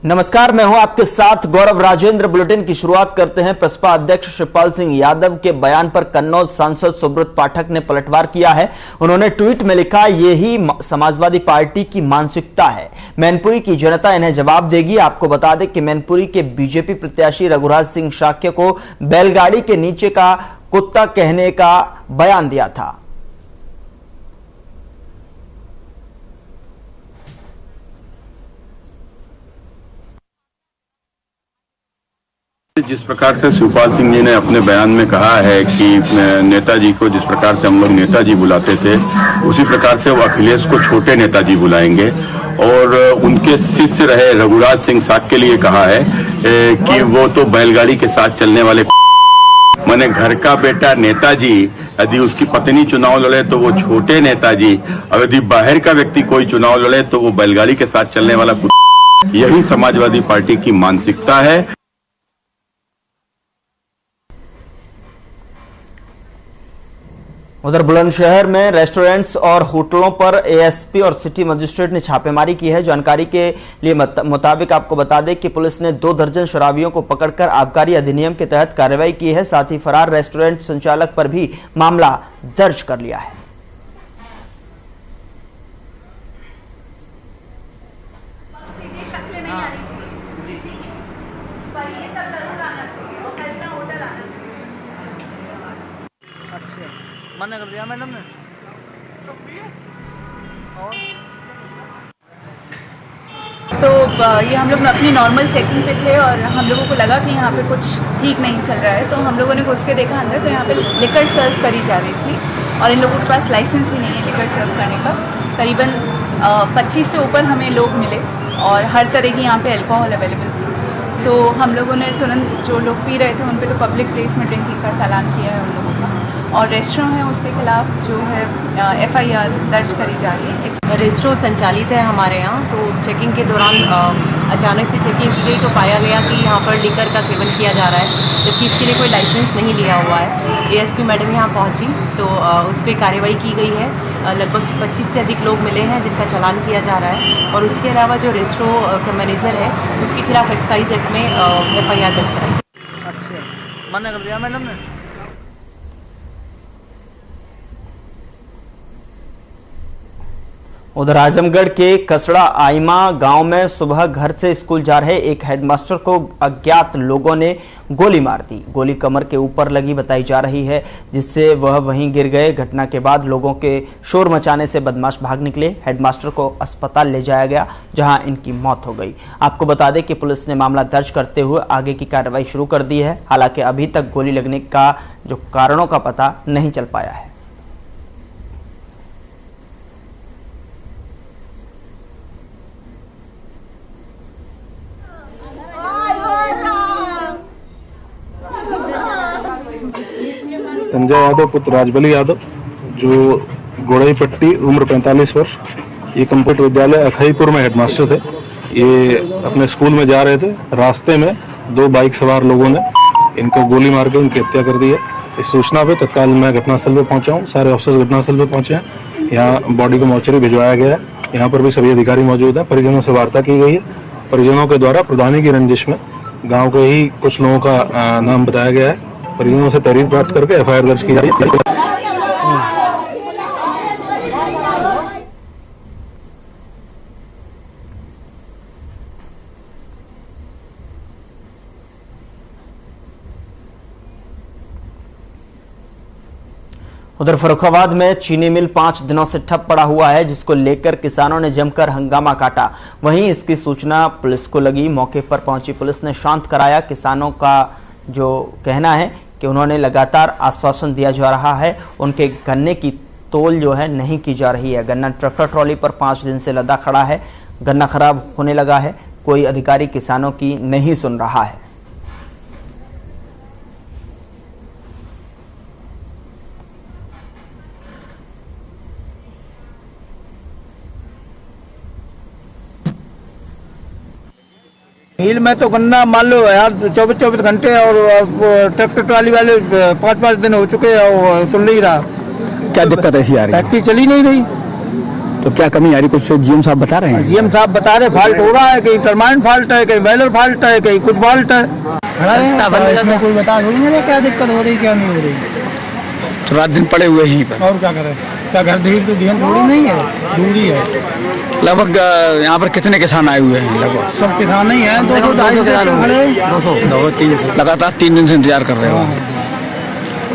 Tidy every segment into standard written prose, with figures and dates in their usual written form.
नमस्कार, मैं हूं आपके साथ गौरव राजेंद्र। बुलेटिन की शुरुआत करते हैं। प्रसपा अध्यक्ष शिवपाल सिंह यादव के बयान पर कन्नौज सांसद सुब्रत पाठक ने पलटवार किया है। उन्होंने ट्वीट में लिखा, यही समाजवादी पार्टी की मानसिकता है। मैनपुरी की जनता इन्हें जवाब देगी। आपको बता दें कि मैनपुरी के बीजेपी प्रत्याशी रघुराज सिंह शाक्य को बैलगाड़ी के नीचे का कुत्ता कहने का बयान दिया था। जिस प्रकार से शिवपाल सिंह जी ने अपने बयान में कहा है कि नेताजी को जिस प्रकार से हम लोग नेताजी बुलाते थे, उसी प्रकार से वो अखिलेश को छोटे नेताजी बुलाएंगे। और उनके शिष्य रहे रघुराज सिंह शाक्य के लिए कहा है कि वो तो बैलगाड़ी के साथ चलने वाले माने घर का बेटा नेताजी, यदि उसकी पत्नी चुनाव लड़े तो वो छोटे नेताजी, और यदि बाहर का व्यक्ति कोई चुनाव लड़े तो वो बैलगाड़ी के साथ चलने वाला। यही समाजवादी पार्टी की मानसिकता है। उधर बुलंदशहर में रेस्टोरेंट्स और होटलों पर एएसपी और सिटी मजिस्ट्रेट ने छापेमारी की है। जानकारी के लिए मुताबिक आपको बता दें कि पुलिस ने 2 दर्जन शराबियों को पकड़कर आबकारी अधिनियम के तहत कार्रवाई की है। साथ ही फरार रेस्टोरेंट संचालक पर भी मामला दर्ज कर लिया है। मना कर दिया मैडम ने। तो ये हम लोग अपनी नॉर्मल चेकिंग पे थे और हम लोगों को लगा कि यहाँ पे कुछ ठीक नहीं चल रहा है, तो हम लोगों ने घुस के देखा अंदर, तो यहाँ पे लिकर सर्व करी जा रही थी और इन लोगों के पास लाइसेंस भी नहीं है लिकर सर्व करने का। करीबन 25 से ऊपर हमें लोग मिले और हर तरह की यहाँ पे अल्कोहल अवेलेबल थी। तो हम लोगों ने तुरंत जो लोग पी रहे थे उन पे तो पब्लिक प्लेस में ड्रिंकिंग का चालान किया है उन लोगों का, और रेस्टोरेंट है उसके खिलाफ जो है FIR दर्ज करी जा रही है। रेस्टोरेंट संचालित है हमारे यहाँ, तो चेकिंग के दौरान अचानक से चेकिंग की गई तो पाया गया कि यहाँ पर लिकर का सेवन किया जा रहा है, जबकि इसके लिए कोई लाइसेंस नहीं लिया हुआ है। ASP मैडम यहाँ पहुँची तो उस पर कार्रवाई की गई है। लगभग 25 से अधिक लोग मिले हैं जिनका चालान किया जा रहा है, और उसके अलावा जो रेस्टोरेंट का मैनेजर है उसके खिलाफ एक्साइज एक्ट में FIR दर्ज कराई गई। अच्छा, मना कर दिया मैडम ने। उधर आजमगढ़ के कसड़ा आइमा गांव में सुबह घर से स्कूल जा रहे एक हेडमास्टर को अज्ञात लोगों ने गोली मार दी। गोली कमर के ऊपर लगी बताई जा रही है, जिससे वह वहीं गिर गए। घटना के बाद लोगों के शोर मचाने से बदमाश भाग निकले। हेडमास्टर को अस्पताल ले जाया गया, जहां इनकी मौत हो गई। आपको बता दें कि पुलिस ने मामला दर्ज करते हुए आगे की कार्रवाई शुरू कर दी है। हालांकि अभी तक गोली लगने का जो कारणों का पता नहीं चल पाया है। संजय यादव पुत्र राजबली यादव, जो गोड़ई पट्टी, उम्र 45 वर्ष, ये कंप्यूटर विद्यालय अखईपुर में हेडमास्टर थे। ये अपने स्कूल में जा रहे थे, रास्ते में 2 बाइक सवार लोगों ने इनको गोली मार के इनकी हत्या कर दी है। इस सूचना पे तत्काल मैं घटनास्थल पे पहुंचा हूँ। सारे ऑफिसर्स घटनास्थल पे पहुंचे हैं। यहाँ बॉडी को मोर्चरी भिजवाया गया है। यहाँ पर भी सभी अधिकारी मौजूद हैं। परिजनों से वार्ता की गई है। परिजनों के द्वारा प्रधानी की रंजिश में गाँव के ही कुछ लोगों का नाम बताया गया है। परिजनों से तहरीर प्राप्त करके FIR दर्ज की जा रही है। उधर फर्रुखाबाद में चीनी मिल 5 दिनों से ठप पड़ा हुआ है, जिसको लेकर किसानों ने जमकर हंगामा काटा। वहीं इसकी सूचना पुलिस को लगी। मौके पर पहुंची पुलिस ने शांत कराया। किसानों का जो कहना है कि उन्होंने लगातार आश्वासन दिया जा रहा है, उनके गन्ने की तोल जो है नहीं की जा रही है। गन्ना ट्रैक्टर ट्रॉली पर 5 दिन से लदा खड़ा है। गन्ना खराब होने लगा है। कोई अधिकारी किसानों की नहीं सुन रहा है। मिल में तो गन्ना मान लो यार 24 घंटे, और ट्रैक्टर ट्राली वाले 5 दिन हो चुके हैं और तुल नहीं रहा। क्या दिक्कत ऐसी आ रही है? फैक्ट्री चली नहीं रही। तो क्या कमी आ रही, कुछ जीएम साहब बता रहे हैं? जीएम साहब बता रहे फॉल्ट हो रहा है, कहीं टर्माइन फॉल्ट है, कहीं वेलर फॉल्ट है, कहीं कुछ फॉल्ट है। इसमें कोई बता नहीं क्या दिक्कत हो रही क्या नहीं हो रही। तो रात दिन पड़े हुए यहीं पर, और क्या करें, क्या घर ध्यान थोड़ी नहीं है, दूरी है। लगभग यहाँ पर कितने किसान आए हुए हैं? लगभग सब किसान ही हैं, 200-250 लगातार 3 दिन से इंतजार कर रहे हो।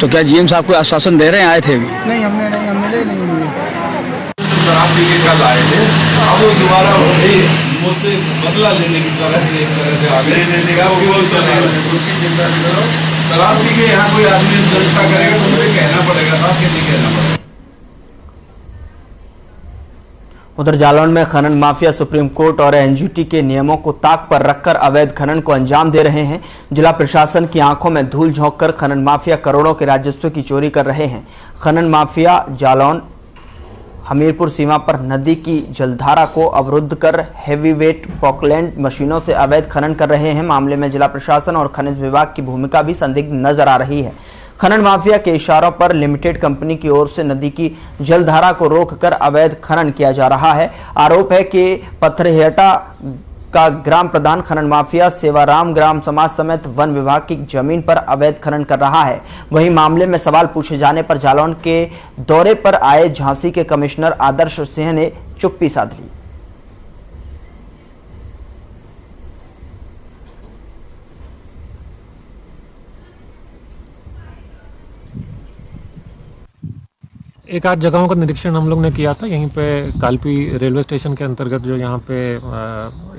तो क्या जीएम साहब को आश्वासन दे रहे हैं, आए थे अभी? नहीं, हमने ले नहीं। शराब पी के कल आए थे, अब वो दोबारा मुझसे बदला लेने की तरह से एक तरह से आगे शराब पी के यहाँ कोई आदमी व्यवस्था करेगा तो मुझे कहना पड़ेगा था कि नहीं कहना पड़ेगा। उधर जालौन में खनन माफिया सुप्रीम कोर्ट और एनजीटी के नियमों को ताक पर रखकर अवैध खनन को अंजाम दे रहे हैं। जिला प्रशासन की आंखों में धूल झोंककर खनन माफिया करोड़ों के राजस्व की चोरी कर रहे हैं। खनन माफिया जालौन हमीरपुर सीमा पर नदी की जलधारा को अवरुद्ध कर हेवीवेट पॉकलैंड मशीनों से अवैध खनन कर रहे हैं। मामले में जिला प्रशासन और खनिज विभाग की भूमिका भी संदिग्ध नजर आ रही है। खनन माफिया के इशारों पर लिमिटेड कंपनी की ओर से नदी की जलधारा को रोककर अवैध खनन किया जा रहा है। आरोप है कि पत्थरहेटा का ग्राम प्रधान खनन माफिया सेवाराम ग्राम समाज समेत वन विभाग की जमीन पर अवैध खनन कर रहा है। वहीं मामले में सवाल पूछे जाने पर जालौन के दौरे पर आए झांसी के कमिश्नर आदर्श सिंह ने चुप्पी साध ली। एक आध जगहों का निरीक्षण हम लोग ने किया था। यहीं पे कालपी रेलवे स्टेशन के अंतर्गत जो यहाँ पे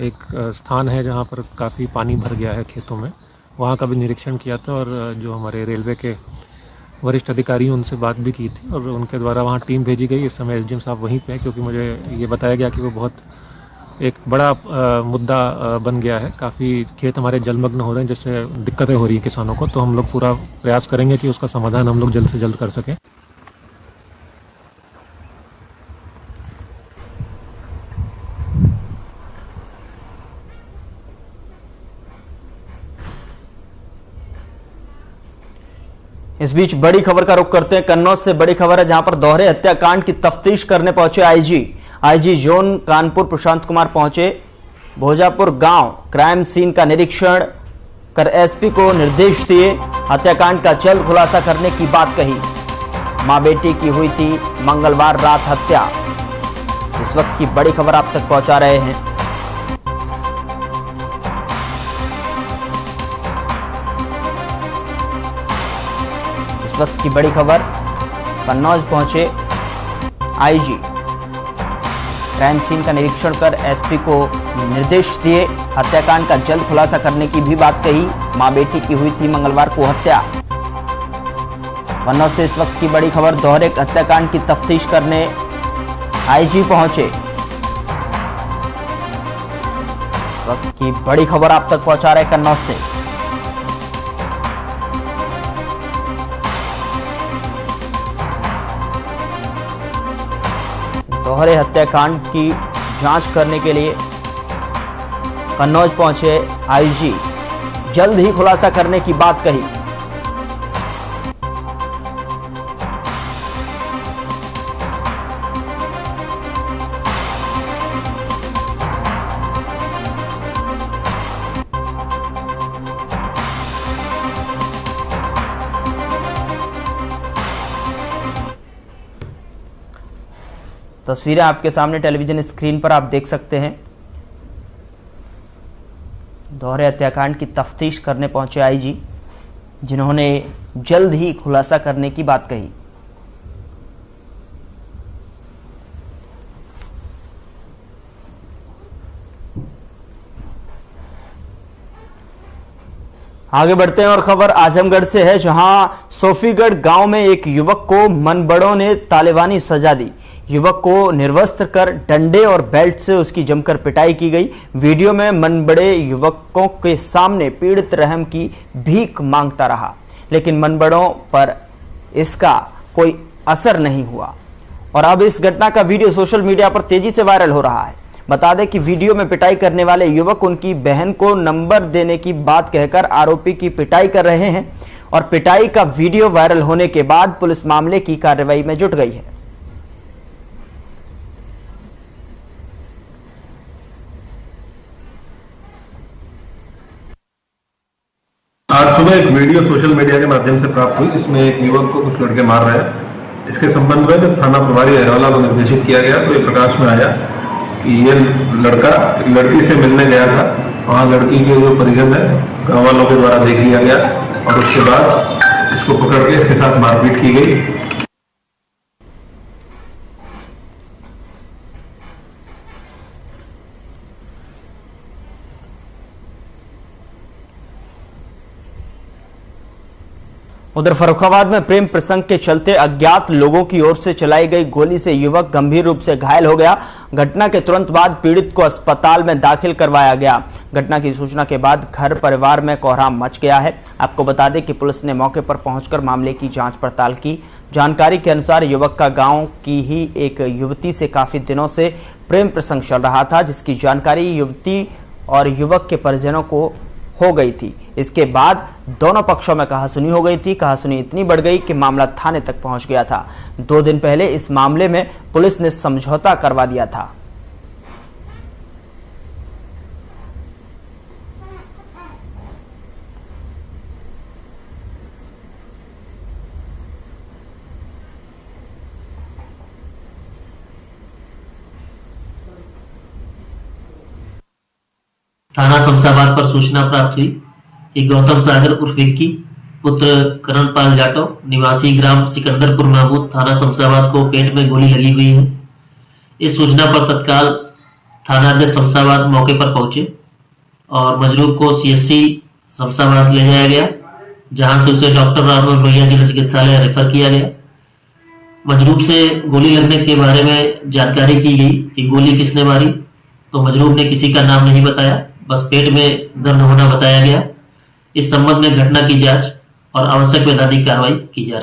एक स्थान है जहाँ पर काफ़ी पानी भर गया है खेतों में, वहाँ का भी निरीक्षण किया था और जो हमारे रेलवे के वरिष्ठ अधिकारी उनसे बात भी की थी और उनके द्वारा वहाँ टीम भेजी गई। इस समय एसडीएम साहब वहीं पे, क्योंकि मुझे ये बताया गया कि वो बहुत एक बड़ा मुद्दा बन गया है। काफ़ी खेत हमारे जलमग्न हो रहे हैं जिससे दिक्कतें हो रही हैं किसानों को। तो हम लोग पूरा प्रयास करेंगे कि उसका समाधान हम लोग जल्द से जल्द कर सकें। इस बीच बड़ी खबर का रुख करते हैं। कन्नौज से बड़ी खबर है, जहां पर दोहरे हत्याकांड की तफ्तीश करने पहुंचे आईजी जोन कानपुर प्रशांत कुमार पहुंचे। भोजापुर गांव क्राइम सीन का निरीक्षण कर एसपी को निर्देश दिए। हत्याकांड का जल्द खुलासा करने की बात कही। मां बेटी की हुई थी मंगलवार रात हत्या। इस वक्त की बड़ी खबर आप तक पहुंचा रहे हैं। इस वक्त की बड़ी खबर, कन्नौज पहुंचे आईजी, क्राइम सीन का निरीक्षण कर एसपी को निर्देश दिए। हत्याकांड का जल्द खुलासा करने की भी बात कही। मां बेटी की हुई थी मंगलवार को हत्या। कन्नौज से इस वक्त की बड़ी खबर, दोहरे हत्याकांड की तफ्तीश करने आईजी पहुंचे। इस वक्त की बड़ी खबर आप तक पहुंचा रहे कन्नौज से। दोहरे हत्याकांड की जांच करने के लिए कन्नौज पहुंचे आईजी, जल्द ही खुलासा करने की बात कही। तस्वीरें आपके सामने टेलीविजन स्क्रीन पर आप देख सकते हैं। दोहरे हत्याकांड की तफ्तीश करने पहुंचे आईजी, जिन्होंने जल्द ही खुलासा करने की बात कही। आगे बढ़ते हैं और खबर आजमगढ़ से है, जहां सोफीगढ़ गांव में एक युवक को मनबड़ों ने तालिबानी सजा दी। युवक को निर्वस्त्र कर डंडे और बेल्ट से उसकी जमकर पिटाई की गई। वीडियो में मनबड़े युवकों के सामने पीड़ित रहम की भीख मांगता रहा, लेकिन मनबड़ों पर इसका कोई असर नहीं हुआ और अब इस घटना का वीडियो सोशल मीडिया पर तेजी से वायरल हो रहा है। बता दें कि वीडियो में पिटाई करने वाले युवक उनकी बहन को नंबर देने की बात कहकर आरोपी की पिटाई कर रहे हैं और पिटाई का वीडियो वायरल होने के बाद पुलिस मामले की कार्रवाई में जुट गई है। आज सुबह एक वीडियो सोशल मीडिया के माध्यम से प्राप्त हुई, जिसमें एक युवक को कुछ लड़के मार रहे हैं। इसके संबंध में जब थाना प्रभारी अहरवाला को निर्देशित किया गया तो ये प्रकाश में आया कि ये लड़का एक लड़की से मिलने गया था। वहाँ लड़की के जो परिजन है गाँव वालों के द्वारा देख लिया गया और उसके बाद इसको पकड़ के इसके साथ मारपीट की गई। उधर फर्रुखाबाद में प्रेम प्रसंग के चलते अज्ञात लोगों की ओर से चलाई गई गोली से युवक गंभीर रूप से घायल हो गया। घटना के तुरंत बाद पीड़ित को अस्पताल में दाखिल करवाया गया। घटना की सूचना के बाद घर परिवार में कोहराम मच गया है। आपको बता दें कि पुलिस ने मौके पर पहुंचकर मामले की जांच पड़ताल की। जानकारी के अनुसार युवक का गांव की ही एक युवती से काफी दिनों से प्रेम प्रसंग चल रहा था, जिसकी जानकारी युवती और युवक के परिजनों को हो गई थी। इसके बाद दोनों पक्षों में कहासुनी हो गई थी। कहासुनी इतनी बढ़ गई कि मामला थाने तक पहुंच गया था। 2 दिन पहले इस मामले में पुलिस ने समझौता करवा दिया था। थाना शमशाबाद पर सूचना प्राप्त हुई कि गौतम सागर उर्फ विक्की पुत्र करणपाल जाटव निवासी ग्राम सिकंदरपुर महमूद थाना शमशाबाद को पेट में गोली लगी हुई है। इस सूचना पर तत्काल थानाध्यक्ष शमशाबाद मौके पर पहुंचे और मजरूब को सीएससी शमशाबाद ले जाया गया, जहां से उसे डॉक्टर राम भैया जिला चिकित्सालय रेफर किया गया। मजरूब से गोली लगने के बारे में जानकारी की गई कि गोली किसने मारी, तो मजरूब ने किसी का नाम नहीं बताया, बस पेट में दर्द होना बताया गया। इस संबंध में घटना की जांच और आवश्यक वैधानिक कार्रवाई की जा रही है।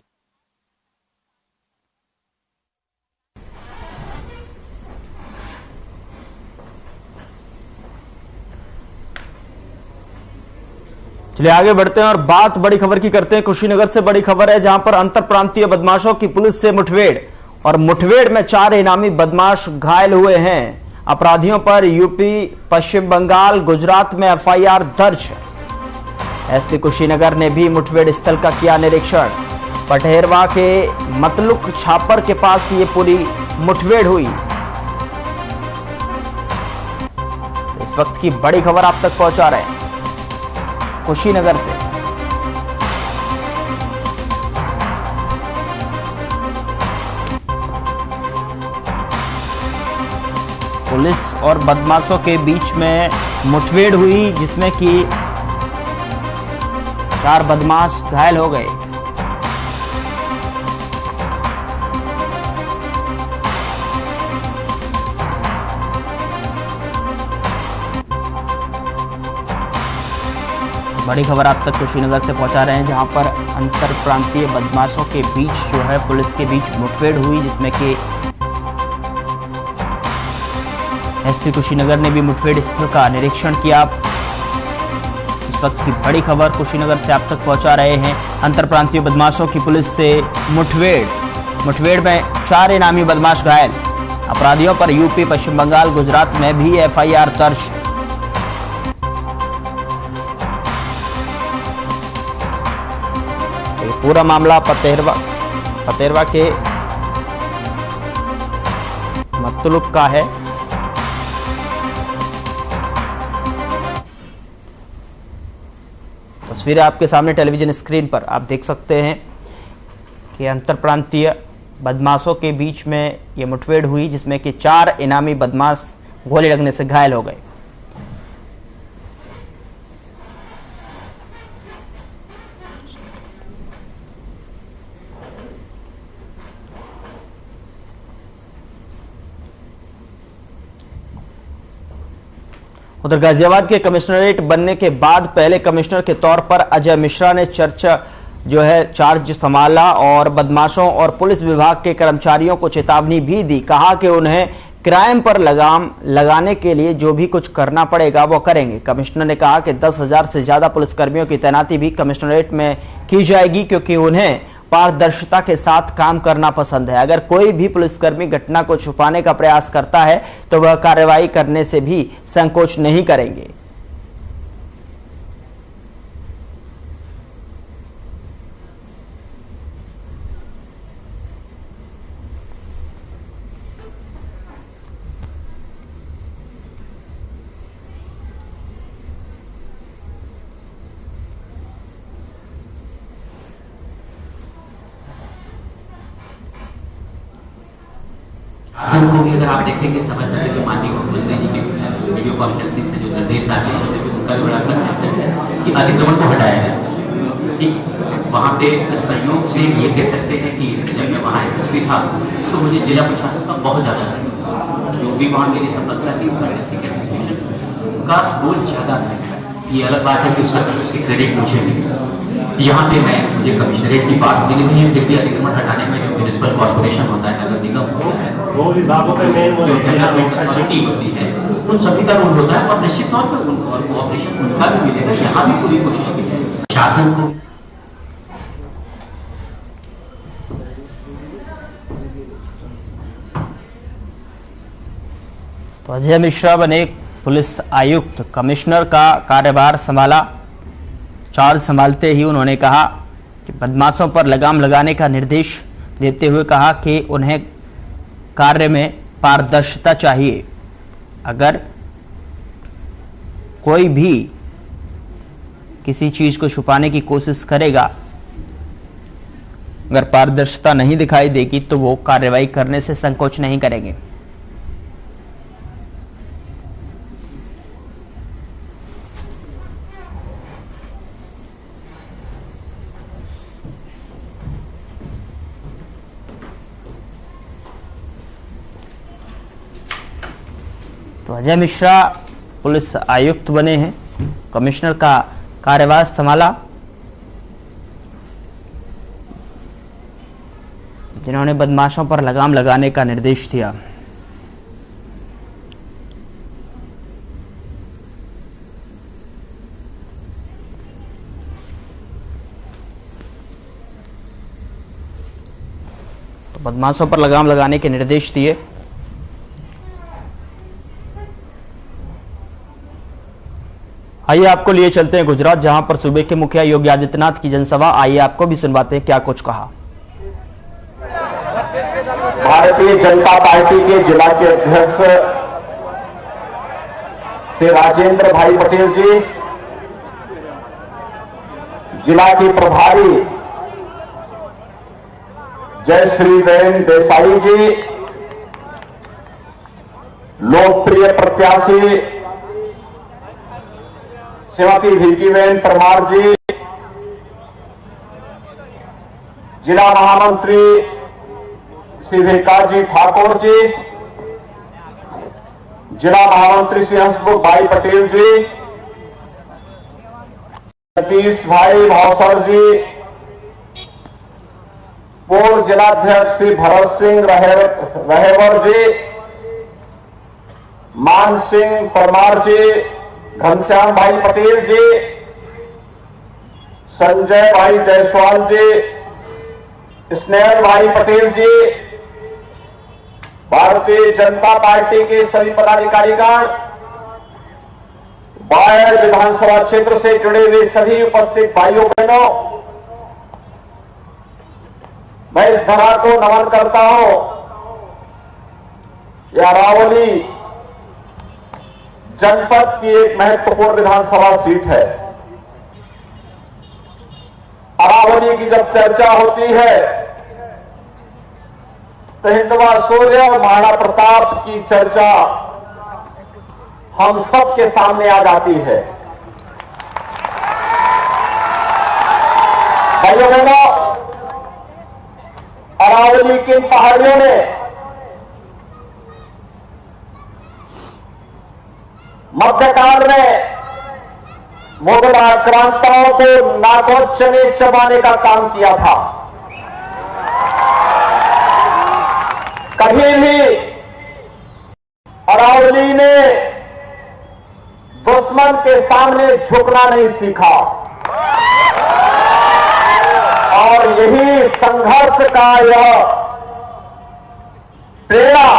चलिए आगे बढ़ते हैं और बात बड़ी खबर की करते हैं। कुशीनगर से बड़ी खबर है, जहां पर अंतर प्रांतीय बदमाशों की पुलिस से मुठभेड़ और मुठभेड़ में 4 इनामी बदमाश घायल हुए हैं। अपराधियों पर यूपी, पश्चिम बंगाल, गुजरात में एफआईआर दर्ज है। एसपी कुशीनगर ने भी मुठभेड़ स्थल का किया निरीक्षण। पटेरवा के मतलुक छापर के पास ये पूरी मुठभेड़ हुई। इस वक्त की बड़ी खबर आप तक पहुंचा रहे हैं कुशीनगर से। पुलिस और बदमाशों के बीच में मुठभेड़ हुई, जिसमें कि 4 बदमाश घायल हो गए। बड़ी खबर आप तक कुशीनगर से पहुंचा रहे हैं, जहां पर अंतर प्रांतीय बदमाशों के बीच जो है पुलिस के बीच मुठभेड़ हुई, जिसमें कि एसपी कुशीनगर ने भी मुठभेड़ स्थल का निरीक्षण किया। इस वक्त की बड़ी खबर कुशीनगर से आप तक पहुंचा रहे हैं। अंतर प्रांतीय बदमाशों की पुलिस से मुठभेड़ में 4 इनामी बदमाश घायल। अपराधियों पर यूपी, पश्चिम बंगाल, गुजरात में भी एफआईआर दर्ज। तो ये पूरा मामला पतेरवा के मतलुक का है। तस्वीरें आपके सामने टेलीविजन स्क्रीन पर आप देख सकते हैं कि अंतर प्रांतीय बदमाशों के बीच में ये मुठभेड़ हुई, जिसमें कि 4 इनामी बदमाश गोली लगने से घायल हो गए। उधर गाजियाबाद के कमिश्नरेट बनने के बाद पहले कमिश्नर के तौर पर अजय मिश्रा ने चार्ज संभाला और बदमाशों और पुलिस विभाग के कर्मचारियों को चेतावनी भी दी। कहा कि उन्हें क्राइम पर लगाम लगाने के लिए जो भी कुछ करना पड़ेगा वो करेंगे। कमिश्नर ने कहा कि 10,000 से ज्यादा पुलिसकर्मियों की तैनाती भी कमिश्नरेट में की जाएगी, क्योंकि उन्हें पारदर्शिता के साथ काम करना पसंद है। अगर कोई भी पुलिसकर्मी घटना को छुपाने का प्रयास करता है तो वह कार्रवाई करने से भी संकोच नहीं करेंगे। शासन को भी अगर आप देखेंगे समय समय के माननीय मुख्यमंत्री जी के वीडियो कॉन्फ्रेंसिंग से जो निर्देश आते हैं उनका भी बड़ा सख्त है कि अतिक्रमण को हटाया जाए। ठीक वहाँ पे सहयोग से ये कह सकते हैं कि जब मैं वहाँ SSP था तो मुझे जिला प्रशासन का बहुत ज़्यादा सहयोग, जो भी वहाँ मेरी सफलता थी डिस्ट्रिक्ट एडमिनिस्ट्रेशन का रोल ज़्यादा था। ये अलग बात है कि उसकी क्रेडिट मुझे मिली। यहाँ पे मुझे कमिश्नरेट की बात मिली हुई है, फिर भी अतिक्रमण हटाने में जो म्यूनिसिपल कॉर्पोरेशन होता है, नगर निगम होता है, वो विभागों में जो डेवलपमेंट अथॉरिटी होती है, उन सभी का रोल होता है और निश्चित तौर पर उनको और कोऑपरेशन उनका भी मिलेगा। यहाँ भी पूरी कोशिश की जाए शासन को। तो अजय मिश्रा बने पुलिस आयुक्त, कमिश्नर का कार्यभार संभाला। चार्ज संभालते ही उन्होंने कहा कि बदमाशों पर लगाम लगाने का निर्देश देते हुए कहा कि उन्हें कार्य में पारदर्शिता चाहिए। अगर कोई भी किसी चीज को छुपाने की कोशिश करेगा, अगर पारदर्शिता नहीं दिखाई देगी तो वो कार्रवाई करने से संकोच नहीं करेंगे। तो अजय मिश्रा पुलिस आयुक्त बने हैं, कमिश्नर का कार्यभार संभाला, जिन्होंने बदमाशों पर लगाम लगाने का निर्देश दिया। तो बदमाशों पर लगाम लगाने के निर्देश दिए। आइए आपको लिए चलते हैं गुजरात, जहां पर सूबे के मुखिया योगी आदित्यनाथ की जनसभा। आइए आपको भी सुनवाते हैं क्या कुछ कहा। भारतीय जनता पार्टी के जिला के अध्यक्ष श्री राजेंद्र भाई पटेल जी, जिला की प्रभारी जयश्री बहन देसाई जी, लोकप्रिय प्रत्याशी श्रीमती भिक्कीबेन परमार जी, जिला महामंत्री श्री विकास जी ठाकुर जी, जिला महामंत्री श्री हंसमुख भाई पटेल जी, सतीश भाई भावसर जी, पूर्व जिलाध्यक्ष श्री भरत सिंह रहेवर जी, मान सिंह परमार जी, घनश्याम भाई पटेल जी, संजय भाई जायसवाल जी, स्नेहल भाई पटेल जी, भारतीय जनता पार्टी के सभी पदाधिकारीगण, बायर विधानसभा क्षेत्र से जुड़े हुए सभी उपस्थित भाइयों बहनों, मैं इस धरा को नमन करता हूं। यह अरावली जनपद की एक महत्वपूर्ण विधानसभा सीट है। अरावली की जब चर्चा होती है तो हिंदवा सूर्य और महाराणा प्रताप की चर्चा हम सब के सामने आ जाती है। भाइयों बहनों, अरावली की पहाड़ियों ने मध्यकाल में मुगल आक्रांताओं को नाकोच में चबाने का काम किया था। कभी भी अरावली ने दुश्मन के सामने झुकना नहीं सीखा और यही संघर्ष का यह प्रेरणा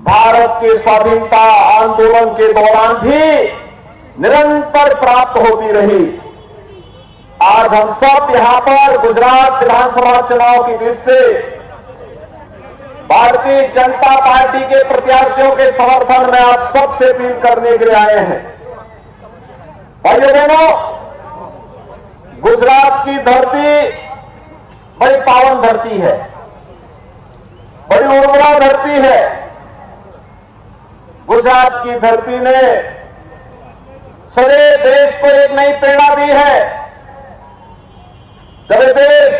भारत के स्वाधीनता आंदोलन के दौरान भी निरंतर प्राप्त होती रही। आज हम सब यहां पर गुजरात विधानसभा चुनाव की दृष्टि से भारतीय जनता पार्टी के प्रत्याशियों के समर्थन में आप सबसे अपील करने के लिए आए हैं। भाइयों बहनों, गुजरात की धरती बड़ी पावन धरती है। बड़ी उर्वरा धरती है। गुजरात की धरती ने सारे देश को एक नई प्रेरणा दी है। जब देश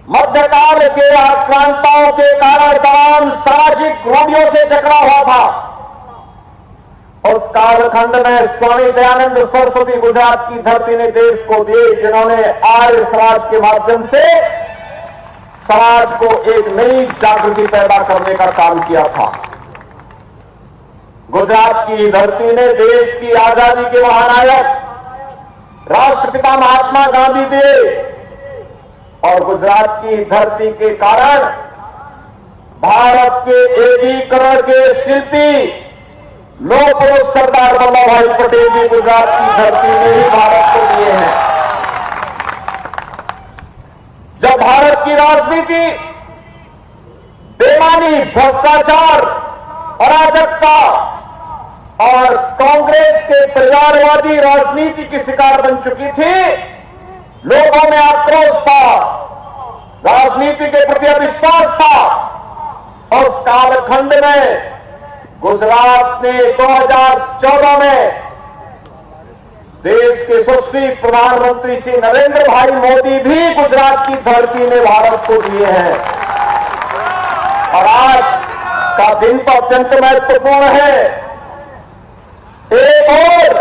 मध्यकाल के आक्रांताओं के कारण तमाम सामाजिक रूढ़ियों से जकड़ा हुआ था, उस कालखंड में स्वामी दयानंद सरस्वती गुजरात की धरती ने देश को दिए, जिन्होंने आर्य समाज के माध्यम से समाज को एक नई जागृति पैदा करने का काम किया था। गुजरात की धरती ने देश की आजादी के महानायक राष्ट्रपिता महात्मा गांधी थे, और गुजरात की धरती के कारण भारत के एकीकरण के शिल्पी लोह पुरुष सरदार वल्लभ भाई पटेल भी गुजरात की धरती में ही भारत को दिए हैं। जब भारत की राजनीति बेईमानी, भ्रष्टाचार, अराजकता और कांग्रेस के परिवारवादी राजनीति की शिकार बन चुकी थी, लोगों में आक्रोश था, राजनीति के प्रति अविश्वास था, और उस कालखंड में गुजरात ने 2014 में देश के यशस्वी प्रधानमंत्री श्री नरेंद्र भाई मोदी भी गुजरात की धरती ने भारत को दिए हैं। और आज का दिन तो अत्यंत महत्वपूर्ण है। एक और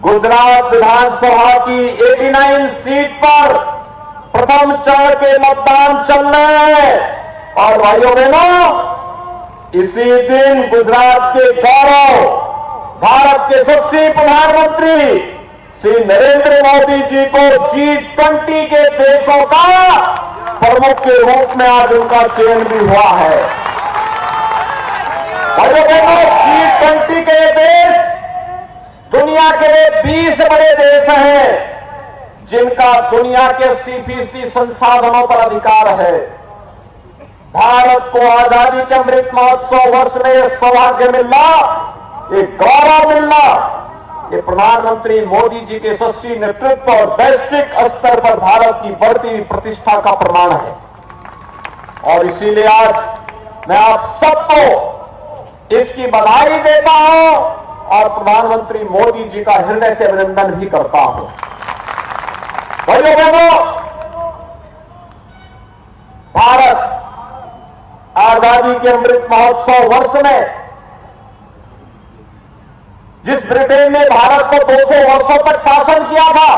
गुजरात विधानसभा की 89 सीट पर प्रथम चरण के मतदान चल रहे हैं, और भाइयों बहनों, इसी दिन गुजरात के गौरव भारत के यशस्वी प्रधानमंत्री श्री नरेंद्र मोदी जी को G20 के देशों का प्रमुख के रूप में आज उनका चयन भी हुआ है। भाइयों बहनों, G20 के देश दुनिया के 20 बड़े देश हैं जिनका दुनिया के 80% संसाधनों पर अधिकार है। भारत को आजादी के अमृत महोत्सव वर्ष में यह सौभाग्य मिलना, एक गौरव मिलना, ये प्रधानमंत्री मोदी जी के यशस्वी नेतृत्व और वैश्विक स्तर पर भारत की बढ़ती हुई प्रतिष्ठा का प्रमाण है। और इसीलिए आज मैं आप सबको इसकी बधाई देता हूं और प्रधानमंत्री मोदी जी का हृदय से अभिनंदन भी करता हूं। भाइयों बहनों, भारत आजादी के अमृत महोत्सव वर्ष में जिस ब्रिटेन ने भारत को 200 वर्षों तक शासन किया था,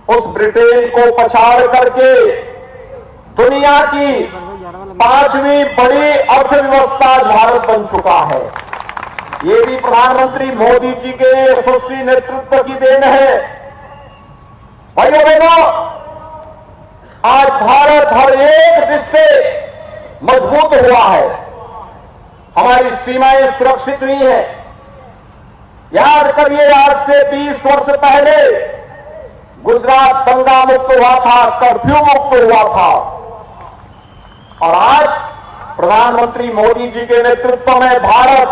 उस ब्रिटेन को पछाड़ करके दुनिया की 5वीं बड़ी अर्थव्यवस्था भारत बन चुका है। ये भी प्रधानमंत्री मोदी जी के यशस्वी नेतृत्व की देन है। भाइयों बहनों, आज भारत हर एक दृष्टि से मजबूत हुआ है, हमारी सीमाएं सुरक्षित हुई हैं। याद करिए, आज से 20 वर्ष पहले गुजरात दंगा मुक्त हुआ था, कर्फ्यू मुक्त हुआ था, और आज प्रधानमंत्री मोदी जी के नेतृत्व में भारत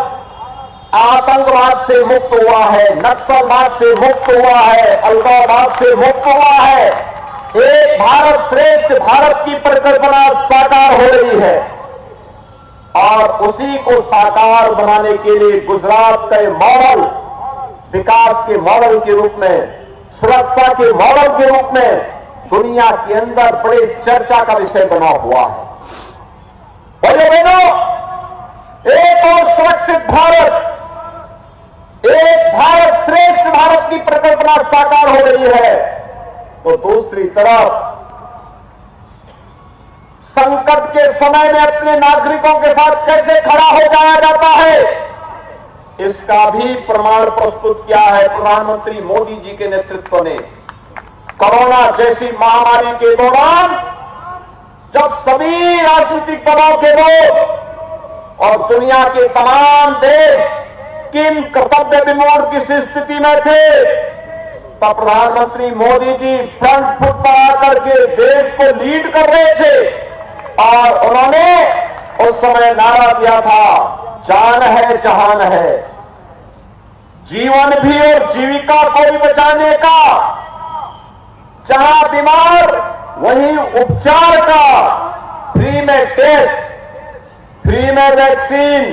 आतंकवाद से मुक्त हुआ है, नक्सलवाद से मुक्त हुआ है, अलगाववाद से मुक्त हुआ है। एक भारत श्रेष्ठ भारत की परिकल्पना साकार हो रही है, और उसी को साकार बनाने के लिए गुजरात का मॉडल, विकास के मॉडल के रूप में, सुरक्षा के मॉडल के रूप में दुनिया के अंदर बड़े चर्चा का विषय बना हुआ है। भाइयों बहनों, एक और सुरक्षित भारत, एक भारत श्रेष्ठ भारत की परिकल्पना साकार हो रही है, तो दूसरी तरफ संकट के समय में अपने नागरिकों के साथ कैसे खड़ा हो जाया जाता है, इसका भी प्रमाण प्रस्तुत किया है प्रधानमंत्री मोदी जी के नेतृत्व ने। कोरोना जैसी महामारी के दौरान जब सभी राजनीतिक दलों के लोग और दुनिया के तमाम देश किन कर्तव्य विमूढ़ की स्थिति में थे, तब प्रधानमंत्री मोदी जी फ्रंट फुट पर आकर के देश को लीड कर रहे थे, और उन्होंने उस समय नारा दिया था, जान है जहान है, जीवन भी और जीविका को भी बचाने का। जहां बीमार वहीं उपचार का फ्री में टेस्ट, फ्री में वैक्सीन,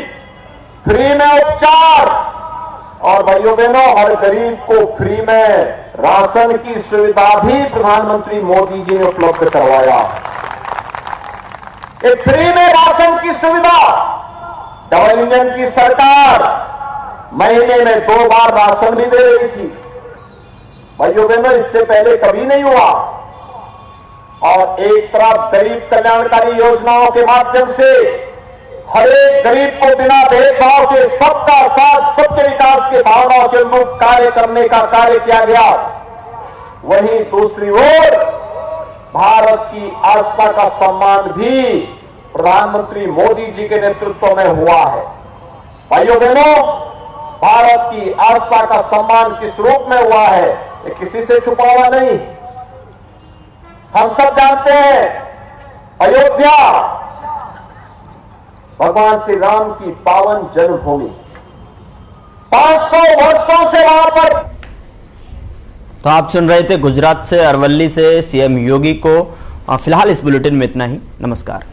फ्री में उपचार और भाइयों बहनों हर गरीब को फ्री में राशन की सुविधा भी प्रधानमंत्री मोदी जी ने उपलब्ध करवाया। एक फ्री में राशन की सुविधा, डबल इंजन की सरकार महीने में 2 बार राशन भी दे रही थी। भाइयों बहनों इससे पहले कभी नहीं हुआ। और एक तरफ गरीब कल्याणकारी योजनाओं के माध्यम से हर एक गरीब को बिना भेदभाव के सबका साथ सबके विकास के भावनाओं के अनुरूप कार्य करने का कार्य किया गया। वहीं दूसरी ओर भारत की आस्था का सम्मान भी प्रधानमंत्री मोदी जी के नेतृत्व में हुआ है। भाइयों बहनों, भारत की आस्था का सम्मान किस रूप में हुआ है ये किसी से छुपा हुआ नहीं। हम सब जानते हैं अयोध्या भगवान श्री राम की पावन जन्मभूमि, 500 वर्षों से वहां पर। तो आप सुन रहे थे गुजरात से, अरवल्ली से सीएम योगी को। फिलहाल इस बुलेटिन में इतना ही। नमस्कार।